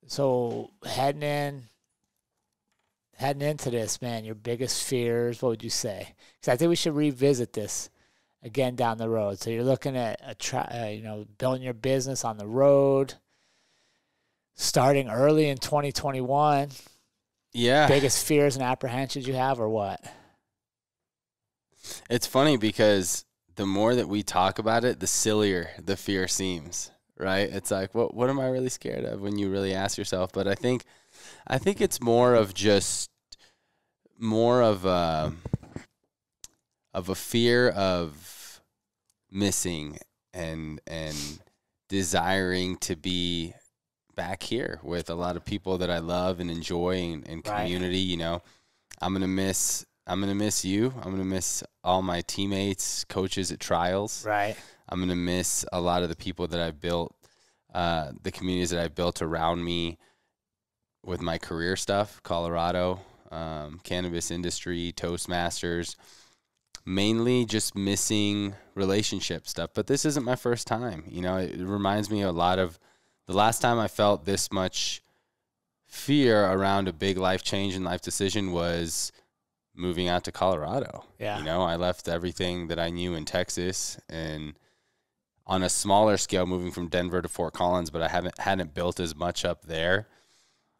Speaker 2: So heading into this, man, your biggest fears, what would you say? Because I think we should revisit this again down the road. So you're looking at building your business on the road, starting early in 2021.
Speaker 1: Yeah.
Speaker 2: Biggest fears and apprehensions you have, or what?
Speaker 1: It's funny because the more that we talk about it, the sillier the fear seems, right? It's like, what am I really scared of when you really ask yourself? But I think it's more of a fear of missing and desiring to be back here with a lot of people that I love and enjoy and community. Right. You know, I'm gonna miss you. I'm gonna miss all my teammates, coaches at trials.
Speaker 2: Right.
Speaker 1: I'm gonna miss a lot of the people that I've built, the communities that I've built around me with my career stuff, Colorado, cannabis industry, Toastmasters. Mainly just missing relationship stuff. But this isn't my first time. You know, it reminds me a lot of the last time I felt this much fear around a big life change and life decision was moving out to Colorado.
Speaker 2: Yeah.
Speaker 1: You know, I left everything that I knew in Texas and on a smaller scale moving from Denver to Fort Collins, but I hadn't built as much up there.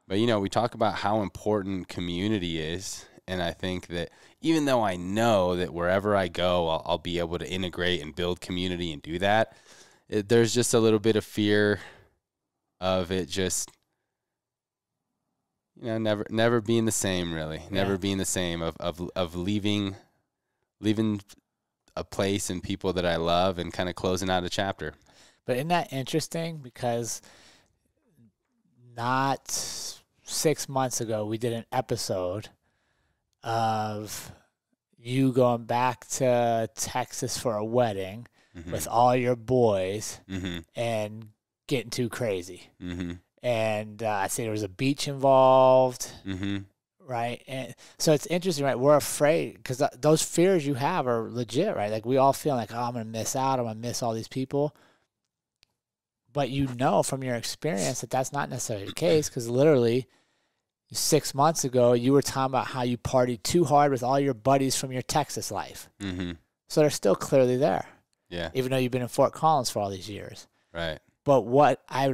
Speaker 1: But, you know, we talk about how important community is. And I think that even though I know that wherever I go, I'll be able to integrate and build community and do that, there's just a little bit of fear of it just, you know, never being the same, really. Yeah. Never being the same, of leaving a place and people that I love and kind of closing out a chapter.
Speaker 2: But isn't that interesting? Because not 6 months ago, we did an episode of you going back to Texas for a wedding with all your boys and getting too crazy. And I think there was a beach involved, right? And so it's interesting, right? We're afraid because those fears you have are legit, right? Like we all feel like, oh, I'm going to miss out. I'm going to miss all these people. But you know from your experience that that's not necessarily the case because literally 6 months ago, you were talking about how you partied too hard with all your buddies from your Texas life. So they're still clearly there.
Speaker 1: Yeah.
Speaker 2: Even though you've been in Fort Collins for all these years.
Speaker 1: Right.
Speaker 2: But what I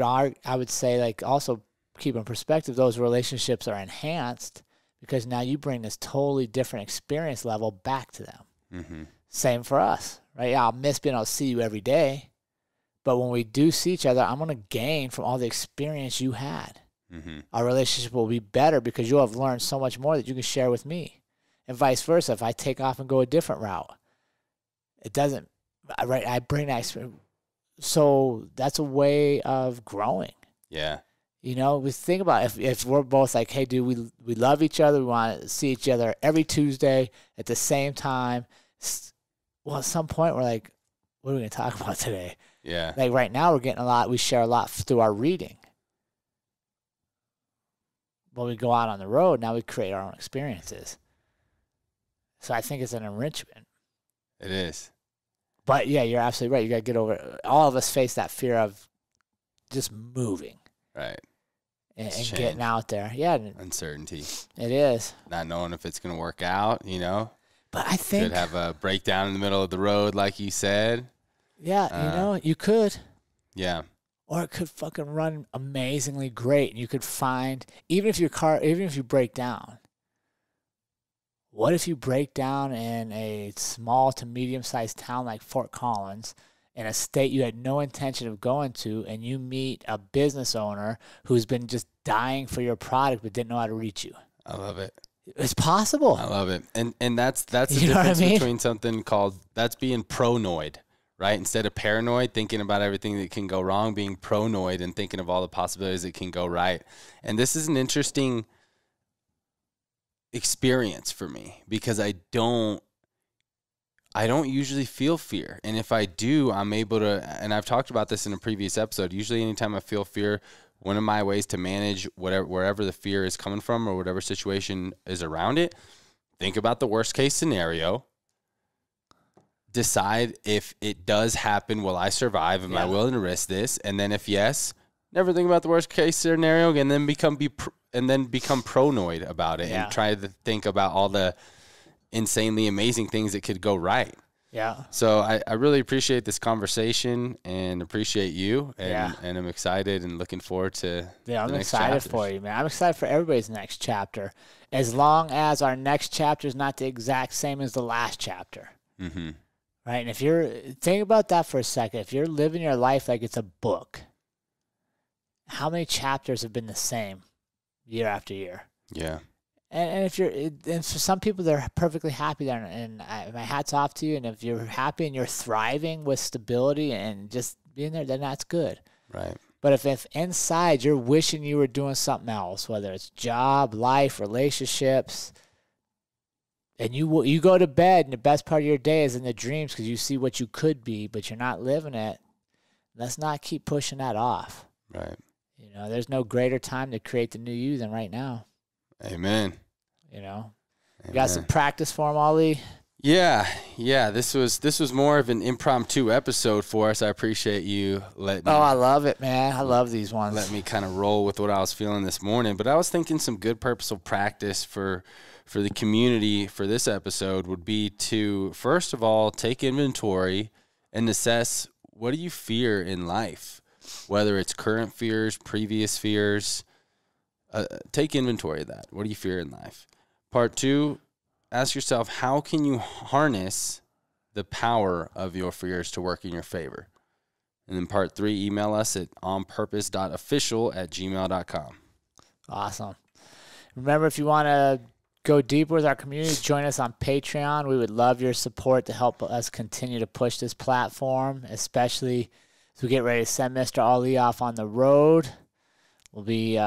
Speaker 2: would say, like, also keep in perspective, those relationships are enhanced because now you bring this totally different experience level back to them. Same for us, right? Yeah, I'll miss being able to see you every day. But when we do see each other, I'm going to gain from all the experience you had. Our relationship will be better because you'll have learned so much more that you can share with me. And vice versa. If I take off and go a different route, it doesn't, right? I bring that experience. So that's a way of growing. Yeah. You know, we think about if we're both like, hey, dude, we love each other. We want to see each other every Tuesday at the same time. Well, at some point we're like, what are we going to talk about today? Yeah. Like right now we're getting we share a lot through our reading. When we go out on the road, now we create our own experiences. So I think it's an enrichment.
Speaker 1: It is.
Speaker 2: But yeah, you're absolutely right. You got to get over it. All of us face that fear of just moving. Right. And getting out there. Yeah.
Speaker 1: Uncertainty.
Speaker 2: It is.
Speaker 1: Not knowing if it's going to work out, you know?
Speaker 2: But I think
Speaker 1: could have a breakdown in the middle of the road, like you said.
Speaker 2: Yeah, you could.
Speaker 1: Yeah.
Speaker 2: Or it could fucking run amazingly great. And you could find, even if you break down, what if you break down in a small to medium-sized town like Fort Collins, in a state you had no intention of going to, and you meet a business owner who's been just dying for your product but didn't know how to reach you?
Speaker 1: I love it.
Speaker 2: It's possible.
Speaker 1: I love it. And that's the
Speaker 2: You know what I
Speaker 1: difference
Speaker 2: mean?
Speaker 1: between something called, that's being pronoid, right? Instead of paranoid, thinking about everything that can go wrong, being pronoid and thinking of all the possibilities that can go right. And this is an interesting experience for me because I don't usually feel fear. And if I do, I'm able to, and I've talked about this in a previous episode, usually anytime I feel fear, one of my ways to manage wherever the fear is coming from or whatever situation is around it, think about the worst case scenario, decide if it does happen, will I survive? Am I willing to risk this? And then if yes, never think about the worst case scenario again, then become pronoid about it and try to think about all the insanely amazing things that could go right.
Speaker 2: Yeah.
Speaker 1: So I really appreciate this conversation and appreciate you and I'm excited and looking forward to
Speaker 2: I'm excited for you, man. I'm excited for everybody's next chapter, as long as our next chapter is not the exact same as the last chapter.
Speaker 1: Mm-hmm.
Speaker 2: Right? And if you're, think about that for a second. If you're living your life like it's a book, how many chapters have been the same year after year?
Speaker 1: Yeah.
Speaker 2: And for some people, they're perfectly happy there, and my hat's off to you. And if you're happy and you're thriving with stability and just being there, then that's good.
Speaker 1: Right.
Speaker 2: But if inside you're wishing you were doing something else, whether it's job, life, relationships, and you go to bed and the best part of your day is in the dreams because you see what you could be, but you're not living it, let's not keep pushing that off.
Speaker 1: Right.
Speaker 2: You know, there's no greater time to create the new you than right now.
Speaker 1: Amen.
Speaker 2: You know, you got some practice for him, Ali?
Speaker 1: Yeah. This was more of an impromptu episode for us. I appreciate you letting.
Speaker 2: Oh, I love it, man. I love these ones.
Speaker 1: Let me kind of roll with what I was feeling this morning. But I was thinking some good purposeful practice for the community for this episode would be to, first of all, take inventory and assess, what do you fear in life? Whether it's current fears, previous fears, take inventory of that. What do you fear in life? Part 2, ask yourself, how can you harness the power of your fears to work in your favor? And then part 3, email us at onpurpose.official@gmail.com.
Speaker 2: Awesome. Remember, if you want to go deeper with our community, join us on Patreon. We would love your support to help us continue to push this platform, especially as we get ready to send Mr. Ali off on the road. Will be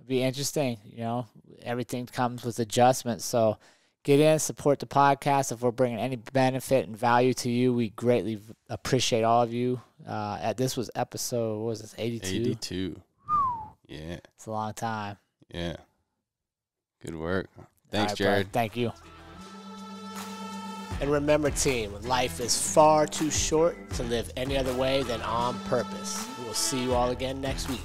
Speaker 2: interesting. You know, everything comes with adjustments. So get in, support the podcast. If we're bringing any benefit and value to you, we greatly appreciate all of you. This was episode, what was this, 82?
Speaker 1: 82. Yeah.
Speaker 2: It's a long time.
Speaker 1: Yeah. Good work. Thanks,
Speaker 2: right,
Speaker 1: Jared.
Speaker 2: bud. Thank you.
Speaker 3: And remember, team, life is far too short to live any other way than on purpose. We will see you all again next week.